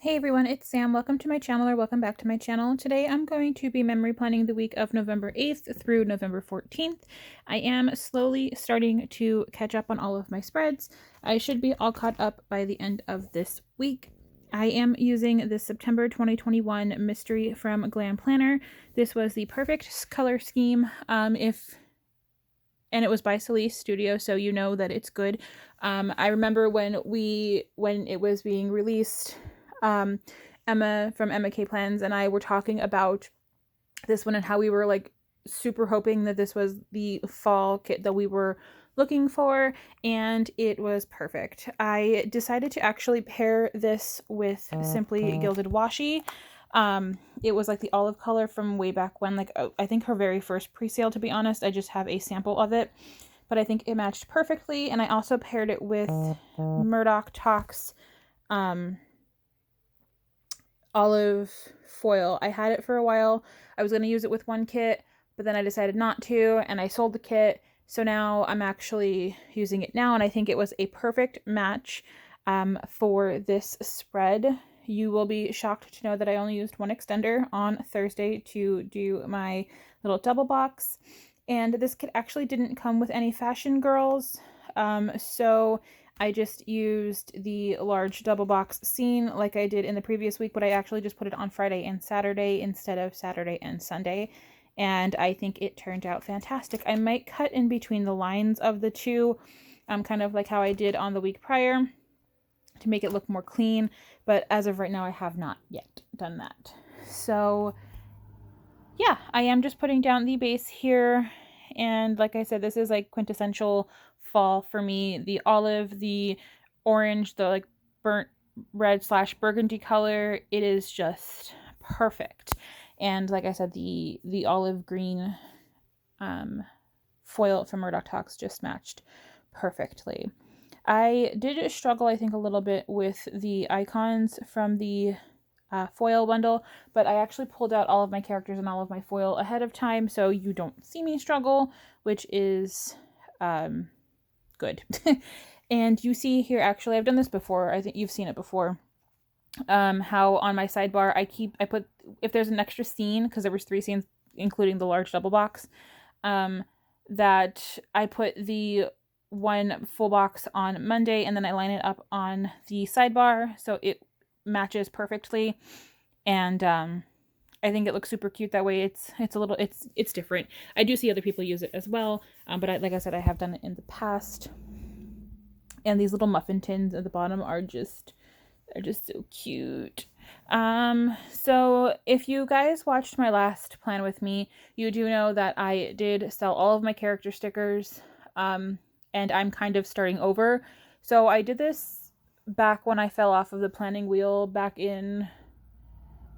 Hey everyone, it's Sam. Welcome to my channel, or welcome back to my channel. Today I'm going to be memory planning the week of November 8th through November 14th. I am slowly starting to catch up on all of my spreads. I should be all caught up by the end of this week. I am using the September 2021 Mystery from Glam Planner. This was the perfect color scheme. And it was by Celeste Studio, so you know that it's good. I remember when it was being released, Emma from Emma K Plans and I were talking about this one and how we were like super hoping that this was the fall kit that we were looking for, and it was perfect. I decided to actually pair this with Simply Gilded Washi. It was like the olive color from way back when, like I think her very first pre-sale, to be honest. I just have a sample of it, but I think it matched perfectly. And I also paired it with Murdoch Talks olive foil. I had it for a while. I was going to use it with one kit, but then I decided not to, and I sold the kit. So now I'm actually using it now, and I think it was a perfect match for this spread. You will be shocked to know that I only used one extender on Thursday to do my little double box. And this kit actually didn't come with any Fashion Girls. So I just used the large double box scene like I did in the previous week, but I actually just put it on Friday and Saturday instead of Saturday and Sunday. And I think it turned out fantastic. I might cut in between the lines of the two, kind of like how I did on the week prior, to make it look more clean. But as of right now, I have not yet done that. So yeah, I am just putting down the base here. And like I said, this is like quintessential fall for me. The olive, the orange, the like burnt red / burgundy color, it is just perfect. And like I said, the olive green foil from Murdoch Talks just matched perfectly. I did struggle, I think, a little bit with the icons from the foil bundle, but I actually pulled out all of my characters and all of my foil ahead of time, so you don't see me struggle, which is good. And you see here, actually, I've done this before. I think you've seen it before. How on my sidebar I put, if there's an extra scene, because there was 3 scenes including the large double box, that I put the one full box on Monday and then I line it up on the sidebar so it matches perfectly. And I think it looks super cute that way. It's different. I do see other people use it as well, but like I said, I have done it in the past. And these little muffin tins at the bottom are just so cute. So if you guys watched my last plan with me, you do know that I did sell all of my character stickers, and I'm kind of starting over. So I did this back when I fell off of the planning wheel back in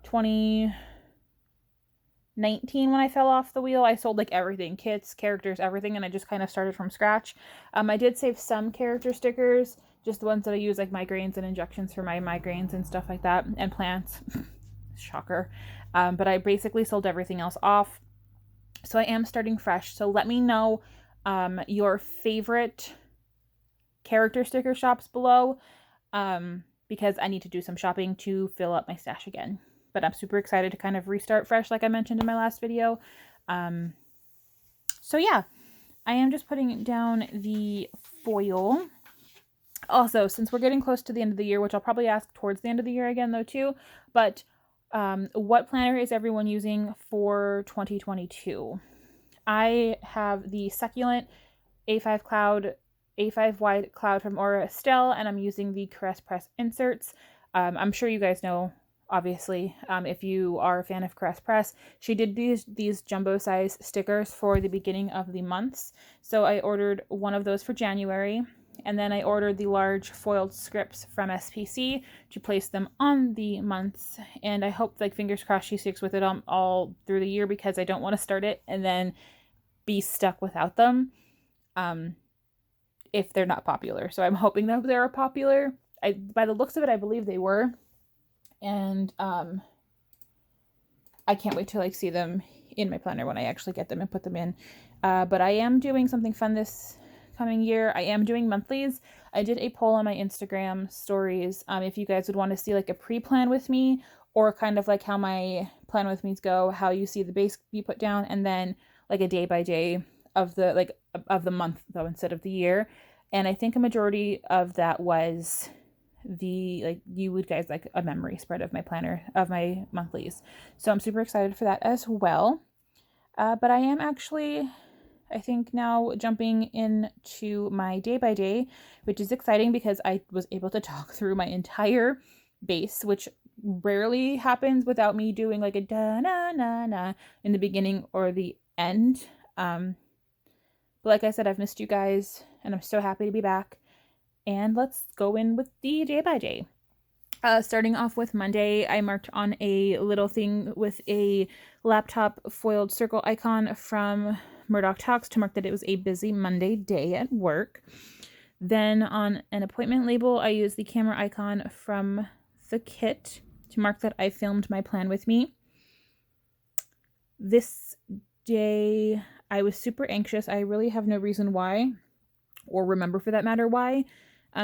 2019. When I fell off the wheel, I sold like everything, kits, characters, everything, and I just kind of started from scratch. I did save some character stickers, just the ones that I use, like migraines and injections for my migraines and stuff like that, and plants. Shocker. But I basically sold everything else off. So I am starting fresh. So let me know your favorite character sticker shops below, because I need to do some shopping to fill up my stash again. But I'm super excited to kind of restart fresh, like I mentioned in my last video. So yeah, I am just putting down the foil. Also, since we're getting close to the end of the year, which I'll probably ask towards the end of the year again though too, but what planner is everyone using for 2022? I have the Succulent A5 Cloud, A5 Wide Cloud from Estelle, and I'm using the Caress Press inserts. I'm sure you guys know, obviously, if you are a fan of Caress Press, she did these jumbo size stickers for the beginning of the months. So I ordered one of those for January, and then I ordered the large foiled scripts from SPC to place them on the months. And I hope, like, fingers crossed, she sticks with it all through the year, because I don't want to start it and then be stuck without them if they're not popular. So I'm hoping that they're popular. By the looks of it, I believe they were. And I can't wait to like see them in my planner when I actually get them and put them in. But I am doing something fun this coming year. I am doing monthlies. I did a poll on my Instagram stories if you guys would want to see like a pre-plan with me, or kind of like how my plan with me's go, how you see the base be put down, and then like a day by day of the month though instead of the year. And I think a majority of that was the like you would guys like a memory spread of my planner of my monthlies. So I'm super excited for that as well. But I am actually, I think, now jumping into my day by day, which is exciting because I was able to talk through my entire base, which rarely happens without me doing like a da na na na in the beginning or the end. But like I said, I've missed you guys and I'm so happy to be back. And let's go in with the day by day. Starting off with Monday, I marked on a little thing with a laptop foiled circle icon from Murdoch Talks to mark that it was a busy Monday day at work. Then on an appointment label, I used the camera icon from the kit to mark that I filmed my plan with me. This day, I was super anxious. I really have no reason why, or remember for that matter why.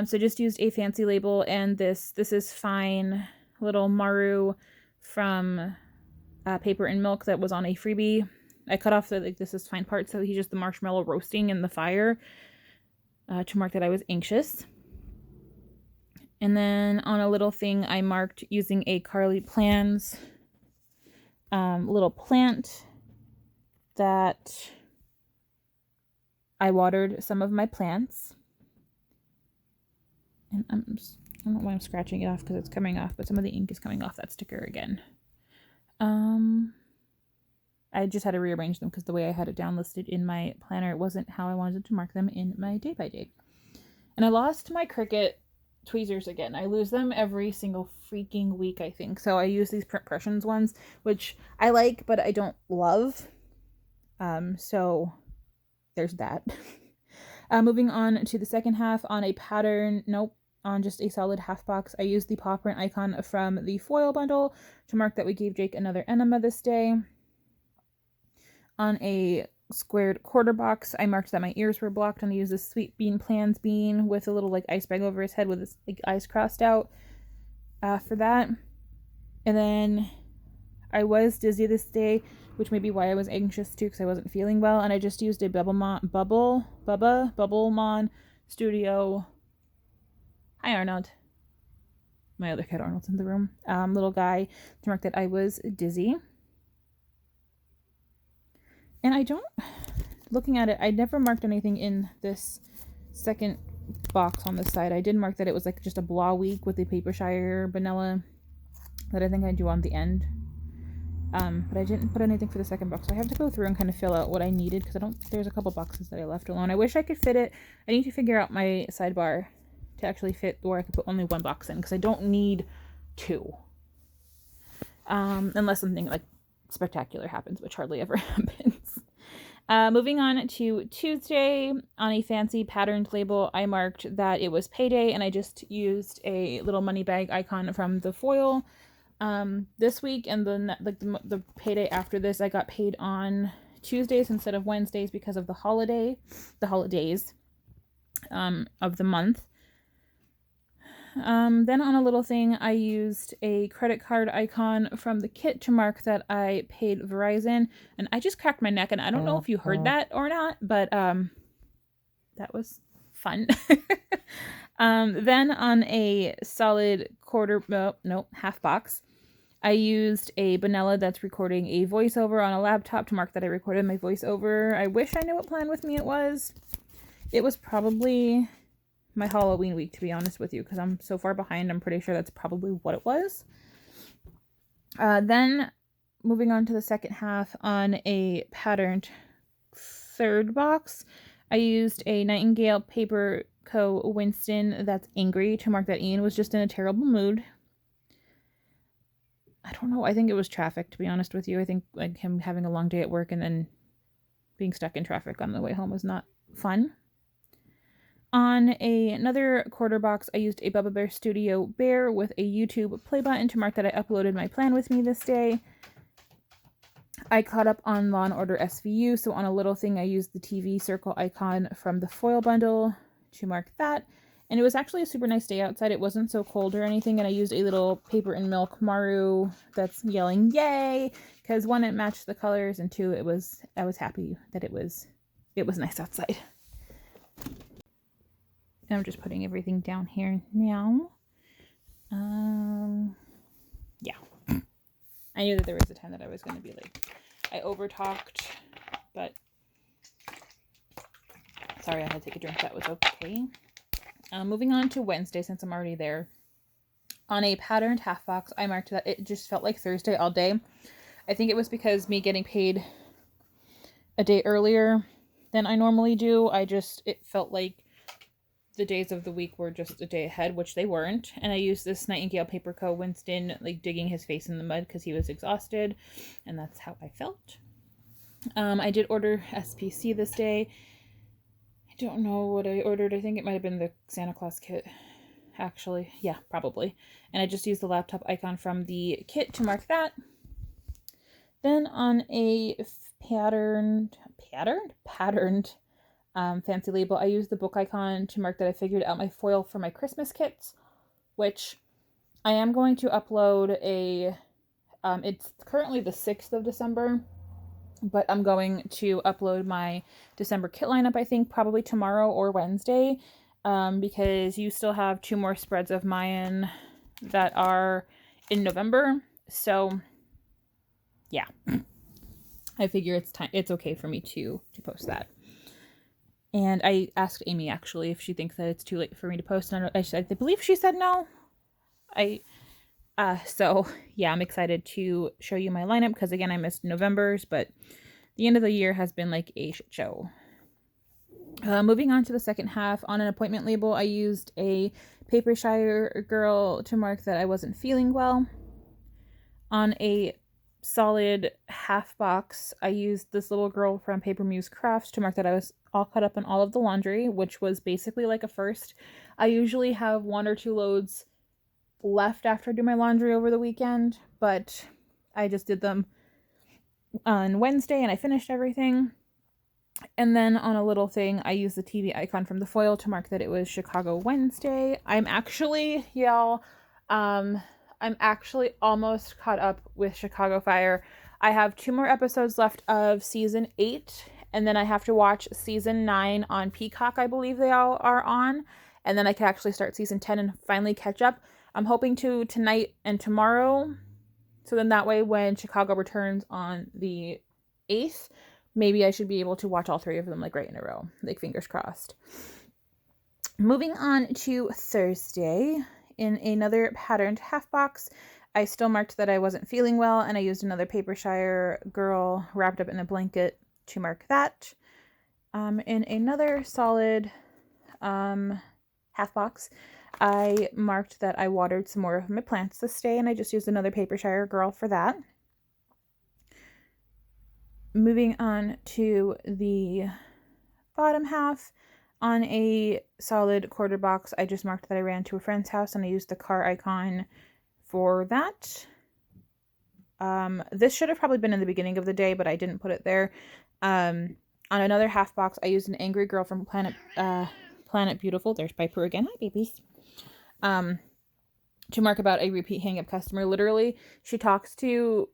So just used a fancy label, and this is fine little Maru from Paper and Milk that was on a freebie. I cut off the like this is fine part, so he's just the marshmallow roasting in the fire to mark that I was anxious. And then on a little thing, I marked using a Carly Plans little plant that I watered some of my plants. And I don't know why I'm scratching it off because it's coming off, but some of the ink is coming off that sticker again. I just had to rearrange them because the way I had it down listed in my planner, it wasn't how I wanted to mark them in my day by day. And I lost my Cricut tweezers again. I lose them every single freaking week, I think. So I use these Print Pressions ones, which I like, but I don't love. So there's that. Moving on to the second half on a pattern, on just a solid half box, I used the paw print icon from the foil bundle to mark that we gave Jake another enema this day. On a squared quarter box, I marked that my ears were blocked, and I used this Sweet Bean Plans bean with a little like ice bag over his head with his like eyes crossed out for that. And then I was dizzy this day, which may be why I was anxious too, because I wasn't feeling well, and I just used a Bubblemon Studio. Hi, Arnold. My other cat Arnold's in the room. Little guy to mark that I was dizzy. And I don't, looking at it, I never marked anything in this second box on the side. I did mark that it was like just a blah week with the Papershire vanilla that I think I do on the end. But I didn't put anything for the second box. So I have to go through and kind of fill out what I needed because there's a couple boxes that I left alone. I wish I could fit it. I need to figure out my sidebar to actually fit where I could put only one box in because I don't need two. Unless something like spectacular happens, which hardly ever happens. Moving on to Tuesday, on a fancy patterned label, I marked that it was payday, and I just used a little money bag icon from the foil. This week and then like the payday after this, I got paid on Tuesdays instead of Wednesdays because of the holidays of the month. Then on a little thing, I used a credit card icon from the kit to mark that I paid Verizon, and I just cracked my neck, and I don't know if you heard that or not, but that was fun. Then on a solid half box, I used a Benella that's recording a voiceover on a laptop to mark that I recorded my voiceover. I wish I knew what plan with me it was. It was probably my Halloween week, to be honest with you, because I'm so far behind. I'm pretty sure that's probably what it was. Then moving on to the second half on a patterned third box, I used a Nightingale Paper Co. Winston that's angry to mark that Ian was just in a terrible mood. I don't know. I think it was traffic, to be honest with you. I think like him having a long day at work and then being stuck in traffic on the way home was not fun. On another quarter box, I used a Bubba Bear Studio Bear with a YouTube play button to mark that I uploaded my plan with me this day. I caught up on Law & Order SVU, so on a little thing, I used the TV circle icon from the foil bundle to mark that. And it was actually a super nice day outside. It wasn't so cold or anything. And I used a little paper and milk Maru that's yelling, yay! Because one, it matched the colors, and two, I was happy that it was nice outside. And I'm just putting everything down here now. Yeah. I knew that there was a time that I was going to be like, I over-talked, but sorry, I had to take a drink. That was okay. Moving on to Wednesday, since I'm already there. On a patterned half box, I marked that it just felt like Thursday all day. I think it was because me getting paid a day earlier than I normally do. It felt like the days of the week were just a day ahead, which they weren't. And I used this Nightingale Paper Co. Winston, like digging his face in the mud because he was exhausted. And that's how I felt. I did order SPC this day. I don't know what I ordered. I think it might have been the Santa Claus kit. Actually, yeah, probably. And I just used the laptop icon from the kit to mark that. Then on a patterned fancy label, I used the book icon to mark that I figured out my foil for my Christmas kits, which I am going to upload it's currently the 6th of December, but I'm going to upload my December kit lineup, I think, probably tomorrow or Wednesday, because you still have 2 more spreads of Mayan that are in November. So, yeah. I figure it's okay for me to post that. And I asked Amy, actually, if she thinks that it's too late for me to post. And I believe she said no. So, yeah, I'm excited to show you my lineup because, again, I missed November's, but the end of the year has been like a shit show. Moving on to the second half, on an appointment label, I used a Papershire girl to mark that I wasn't feeling well. On a solid half box, I used this little girl from Paper Muse Crafts to mark that I was all caught up on all of the laundry, which was basically like a first. I usually have 1 or 2 loads left after I do my laundry over the weekend, but I just did them on Wednesday and I finished everything. And then on a little thing, I used the TV icon from the foil to mark that it was Chicago Wednesday. I'm actually almost caught up with Chicago Fire. I have 2 more episodes left of season 8, and then I have to watch season 9 on Peacock, I believe they all are on, and then I can actually start season 10 and finally catch up. I'm hoping to tonight and tomorrow, so then that way when Chicago returns on the 8th, maybe I should be able to watch all 3 of them like right in a row, like fingers crossed. Moving on to Thursday, in another patterned half box, I still marked that I wasn't feeling well, and I used another Papershire girl wrapped up in a blanket to mark that. In another solid half box, I marked that I watered some more of my plants this day, and I just used another Papershire girl for that. Moving on to the bottom half, on a solid quarter box, I just marked that I ran to a friend's house, and I used the car icon for that. This should have probably been in the beginning of the day, but I didn't put it there. On another half box, I used an angry girl from Planet Beautiful. There's Piper again. Hi, babies. To mark about a repeat hang-up customer. Literally, she talks to.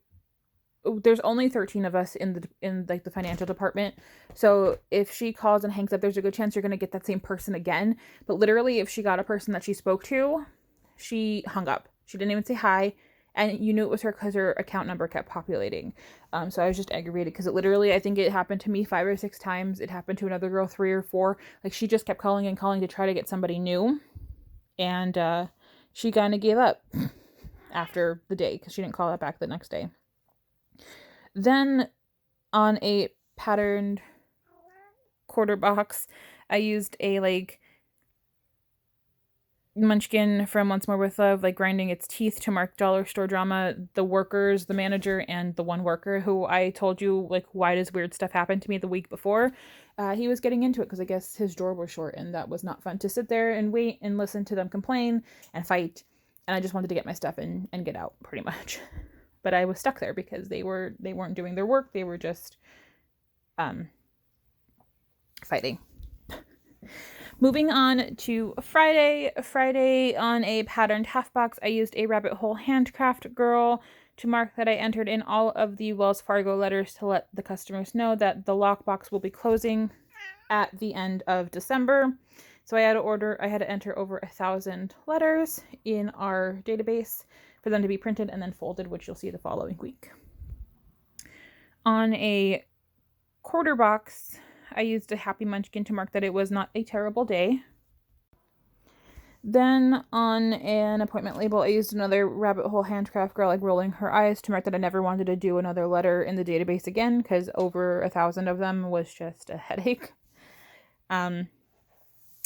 There's only 13 of us in the financial department, so if she calls and hangs up, there's a good chance you're going to get that same person again. But literally, if she got a person that she spoke to, she hung up. She didn't even say hi, and you knew it was her because her account number kept populating. So I was just aggravated because I think it happened to me 5 or 6 times. It happened to another girl 3 or 4. Like, she just kept calling and calling to try to get somebody new, and she kind of gave up after the day because she didn't call that back the next day. Then on a patterned quarter box, I used a munchkin from Once More With Love, grinding its teeth to mark dollar store drama, the workers, the manager, and the one worker who I told you, why does weird stuff happen to me the week before? He was getting into it because I guess his drawer was short, and that was not fun to sit there and wait and listen to them complain and fight. And I just wanted to get my stuff and get out, pretty much. But I was stuck there because they weren't doing their work. They were just fighting. Moving on to Friday. Friday on a patterned half box, I used a rabbit hole handcraft girl to mark that I entered in all of the Wells Fargo letters to let the customers know that the lockbox will be closing at the end of December. So I had to enter over 1,000 letters in our database for them to be printed and then folded, which you'll see the following week. On a quarter box, I used a Happy Munchkin to mark that it was not a terrible day. Then on an appointment label, I used another rabbit hole handcraft girl, like rolling her eyes, to mark that I never wanted to do another letter in the database again, because over 1,000 of them was just a headache.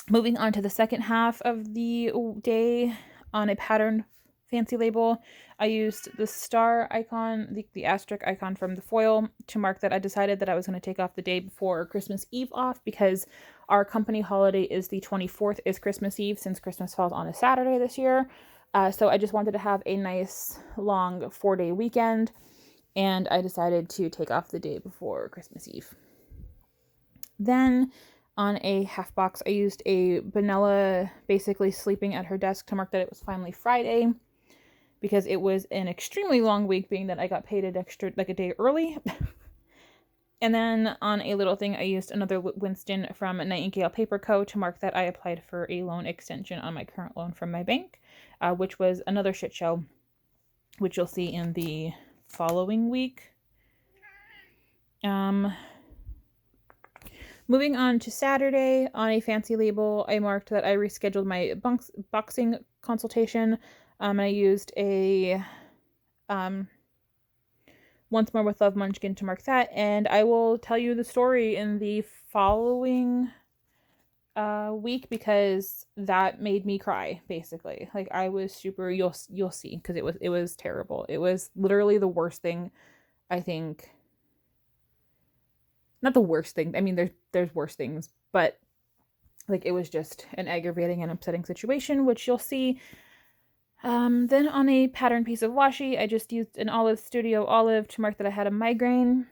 Moving on to the second half of the day, on a pattern fancy label, I used the star icon, the asterisk icon from the foil, to mark that I decided that I was going to take off the day before Christmas Eve off, because our company holiday is the 24th is Christmas Eve, since Christmas falls on a Saturday this year. So I just wanted to have a nice long 4-day weekend, and I decided to take off the day before Christmas Eve. Then on a half box, I used a Benella basically sleeping at her desk to mark that it was finally Friday, because it was an extremely long week, being that I got paid an extra, like a day early. And then on a little thing, I used another Winston from Nightingale Paper Co. to mark that I applied for a loan extension on my current loan from my bank, which was another shit show, which you'll see in the following week. Moving on to Saturday, on a fancy label, I marked that I rescheduled my boxing consultation. I used a Once More with Love Munchkin to mark that, and I will tell you the story in the following week, because that made me cry, basically. Like, I was super, you'll see, because it was terrible. It was literally the worst thing, I think. Not the worst thing. I mean, there's worse things, but like, it was just an aggravating and upsetting situation, which you'll see. Then on a pattern piece of washi, I just used an Olive Studio Olive to mark that I had a migraine.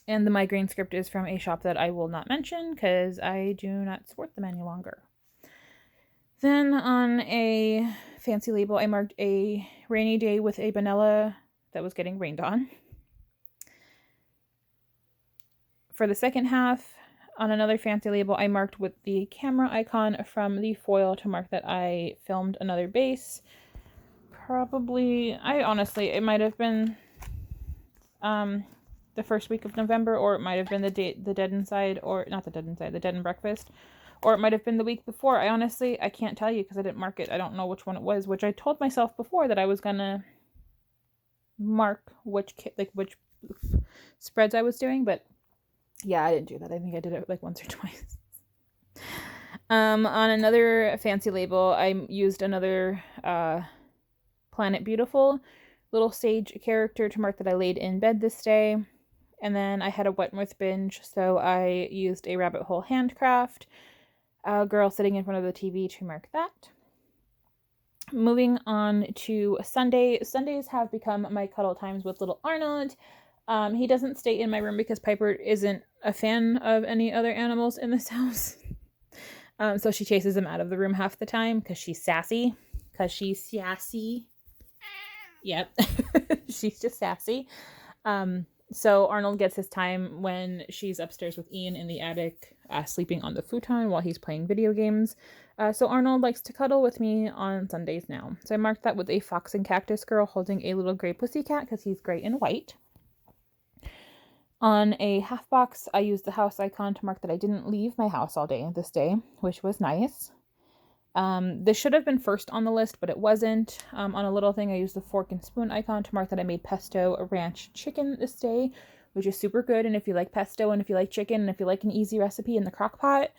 And the migraine script is from a shop that I will not mention, because I do not support them any longer. Then on a fancy label, I marked a rainy day with a Benella that was getting rained on. For the second half, on another fancy label, I marked with the camera icon from the foil to mark that I filmed another base. It might have been the first week of November, or it might have been the Dead Inside, or not the Dead Inside, the Dead and Breakfast, or it might have been the week before. I can't tell you, because I didn't mark it. I don't know which one it was, which I told myself before that I was gonna mark which spreads I was doing, but yeah, I didn't do that. I think I did it like once or twice. On another fancy label, I used another Planet Beautiful little sage character to mark that I laid in bed this day. And then I had a Wentworth binge, so I used a rabbit hole handcraft girl sitting in front of the TV to mark that. Moving on to Sunday. Sundays have become my cuddle times with little Arnold. He doesn't stay in my room because Piper isn't a fan of any other animals in this house. So she chases him out of the room half the time because she's sassy. Yep. She's just sassy. So Arnold gets his time when she's upstairs with Ian in the attic, sleeping on the futon while he's playing video games. So Arnold likes to cuddle with me on Sundays now. So I marked that with a fox and cactus girl holding a little gray pussycat because he's gray and white. On a half box, I used the house icon to mark that I didn't leave my house all day this day, which was nice. This should have been first on the list, but it wasn't. On a little thing, I used the fork and spoon icon to mark that I made pesto ranch chicken this day, which is super good. And if you like pesto, and if you like chicken, and if you like an easy recipe in the crock pot,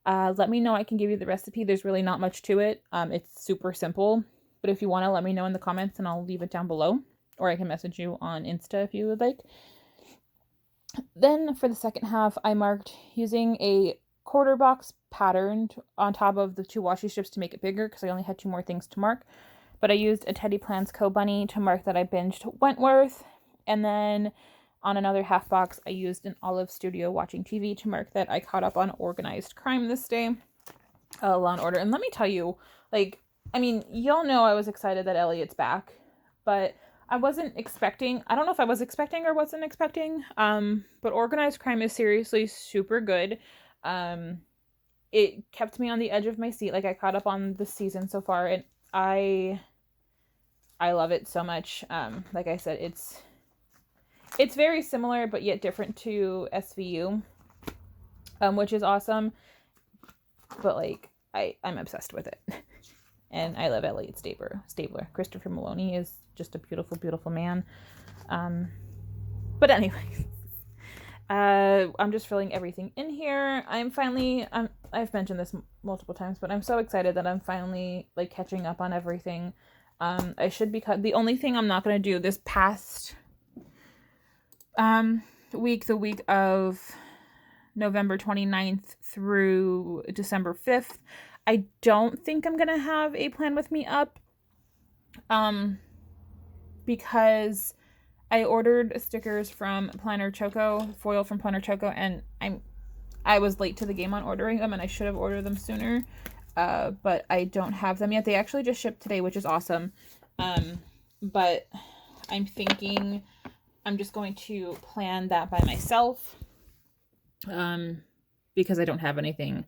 let me know. I can give you the recipe. There's really not much to it. It's super simple, but if you want to, let me know in the comments and I'll leave it down below, or I can message you on Insta if you would like. Then for the second half, I marked using a quarter box pattern on top of the 2 washi strips to make it bigger because I only had 2 more things to mark. But I used a Teddy Plans Co. bunny to mark that I binged Wentworth. And then on another half box, I used an Olive Studio Watching TV to mark that I caught up on organized crime this day. Law and Order. And let me tell you, like, I mean, y'all know I was excited that Elliot's back, but I wasn't expecting, I don't know if I was expecting or wasn't expecting, but organized crime is seriously super good. It kept me on the edge of my seat. Like, I caught up on the season so far, and I love it so much. Like I said, it's very similar but yet different to SVU, which is awesome. But like I'm obsessed with it. And I love Elliot Stabler. Christopher Maloney is just a beautiful, beautiful man. But anyway, I'm just filling everything in here. I've mentioned this multiple times, but I'm so excited that I'm finally like catching up on everything. I should be the only thing I'm not going to do this past week, the week of November 29th through December 5th, I don't think I'm going to have a plan with me up, because I ordered stickers from Planner Choco, foil from Planner Choco, and I was late to the game on ordering them, and I should have ordered them sooner, but I don't have them yet. They actually just shipped today, which is awesome, but I'm thinking I'm just going to plan that by myself, because I don't have anything,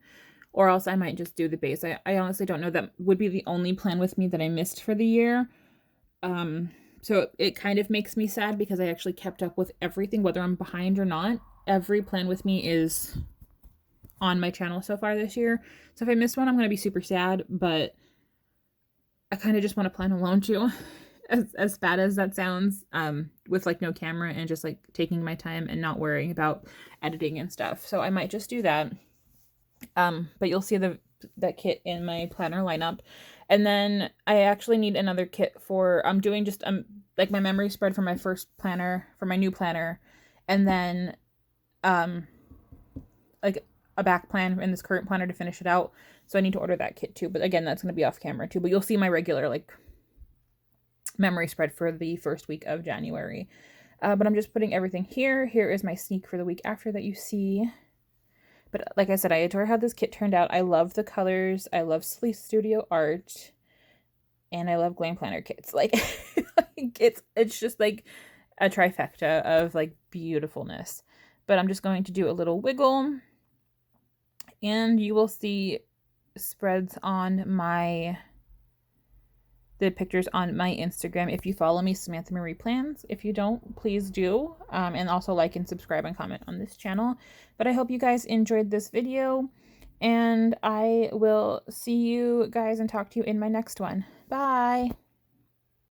or else I might just do the base. I honestly don't know. That would be the only plan with me that I missed for the year. So it kind of makes me sad because I actually kept up with everything, whether I'm behind or not. Every plan with me is on my channel so far this year. So if I missed one, I'm going to be super sad, but I kind of just want to plan alone too. As bad as that sounds, with like no camera and just like taking my time and not worrying about editing and stuff. So I might just do that. But you'll see that kit in my planner lineup. And then I actually need another kit for, I'm doing just like my memory spread for my first planner, for my new planner, and then like a back plan in this current planner to finish it out. So I need to order that kit too. But again, that's going to be off camera too. But you'll see my regular like memory spread for the first week of January. But I'm just putting everything here. Here is my sneak for the week after that you see. But like I said, I adore how this kit turned out. I love the colors. I love Sleep Studio art. And I love Glam Planner kits. Like, it's just like a trifecta of like beautifulness. But I'm just going to do a little wiggle. And you will see spreads on the pictures on my Instagram if you follow me, Samantha Marie Plans. If you don't, please do. And also like and subscribe and comment on this channel. But I hope you guys enjoyed this video. And I will see you guys and talk to you in my next one. Bye!